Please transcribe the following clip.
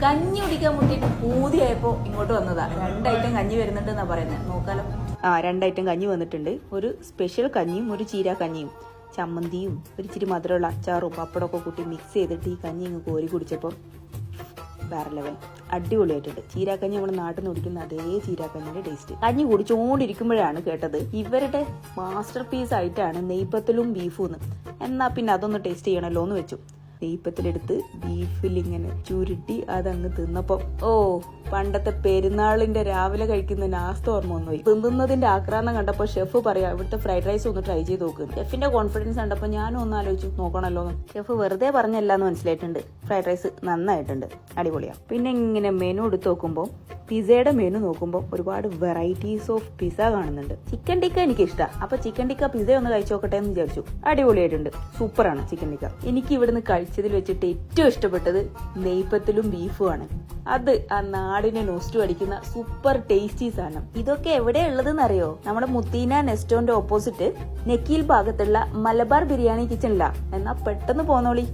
കഞ്ഞി കുടിക്കാൻ മുട്ടിയിട്ട് പൂതിയായപ്പോ ഇങ്ങോട്ട് വന്നതാ. 2 ഐറ്റം കഞ്ഞി വരുന്നുണ്ട് എന്നാ പറയുന്നത്. നോക്കാലോ. 2 ഐറ്റം കഞ്ഞി വന്നിട്ടുണ്ട്. ഒരു സ്പെഷ്യൽ കഞ്ഞിയും ഒരു ചീര കഞ്ഞിയും, ചമ്മന്തിയും ഒരു ഇച്ചിരി മധുരമുള്ള അച്ചാറും പപ്പടമൊക്കെ കൂട്ടി മിക്സ് ചെയ്തിട്ട് ഈ കഞ്ഞി ഇങ്ങ് കോരി കുടിച്ചപ്പോൾ വേറെ ലെവൽ, അടിപൊളിയായിട്ടുണ്ട്. ചീരാക്കഞ്ഞി നമ്മുടെ നാട്ടിൽ നിന്ന് കുടിക്കുന്ന അതേ ചീരാക്കഞ്ഞിന്റെ ടേസ്റ്റ്. കഞ്ഞി കുടിച്ചുകൊണ്ടിരിക്കുമ്പോഴാണ് കേട്ടത് ഇവരുടെ മാസ്റ്റർ പീസ് ആയിട്ടാണ് നെയ്പ്പത്തലും ബീഫും. എന്നാ പിന്നെ അതൊന്ന് ടേസ്റ്റ് ചെയ്യണല്ലോ എന്ന് വെച്ചു. നെയ്പ്പത്തിലെടുത്ത് ബീഫിൽ ഇങ്ങനെ ചുരുട്ടി അതങ്ങ് തിന്നപ്പം പണ്ടത്തെ പെരുന്നാളിന്റെ രാവിലെ കഴിക്കുന്ന നാസ്ത ഓർമ്മ വന്നുപോയി. തിന്നുന്നതിന്റെ ആക്രാന്തം കണ്ടപ്പോൾ ഷെഫ് പറയാ ഇവിടുത്തെ ഫ്രൈഡ് റൈസ് ഒന്ന് ട്രൈ ചെയ്ത് നോക്ക്. ഷെഫിന്റെ കോൺഫിഡൻസ് കണ്ടപ്പോൾ ഞാനും ഒന്ന് ആലോചിച്ചു നോക്കണല്ലോ. ഷെഫ് വെറുതെ പറഞ്ഞല്ലാന്ന് മനസ്സിലായിട്ടുണ്ട്. ഫ്രൈഡ് റൈസ് നന്നായിട്ടുണ്ട്, അടിപൊളിയാണ്. പിന്നെ ഇങ്ങനെ മെനു എടുത്ത് നോക്കുമ്പോൾ പിസയുടെ മെനു നോക്കുമ്പോൾ ഒരുപാട് വെറൈറ്റീസ് ഓഫ് പിസ കാണുന്നുണ്ട്. ചിക്കൻ ടിക്ക എനിക്ക് ഇഷ്ടമാണ്. അപ്പൊ ചിക്കൻ ടിക്ക പിസ ഒന്ന് കഴിച്ചു നോക്കട്ടെ എന്ന് വിചാരിച്ചു. അടിപൊളിയായിട്ടുണ്ട്, സൂപ്പറാണ് ചിക്കൻ ടിക്ക. എനിക്ക് ഇവിടുന്ന് കഴിച്ചതിൽ വെച്ചിട്ട് ഏറ്റവും ഇഷ്ടപ്പെട്ടത് നെയ്പ്പത്തിലും ബീഫുമാണ്. അത് ആ നാടിനെ നോസ്റ്റു അടിക്കുന്ന സൂപ്പർ ടേസ്റ്റി സാധനം. ഇതൊക്കെ എവിടെയാ ഉള്ളതെന്ന് അറിയോ? നമ്മുടെ മുത്തീന നെസ്റ്റോന്റെ ഓപ്പോസിറ്റ് നെക്കീൽ ഭാഗത്തുള്ള മലബാർ ബിരിയാണി കിച്ചണിലാ. എന്നാ പെട്ടെന്ന് പോന്നോളി.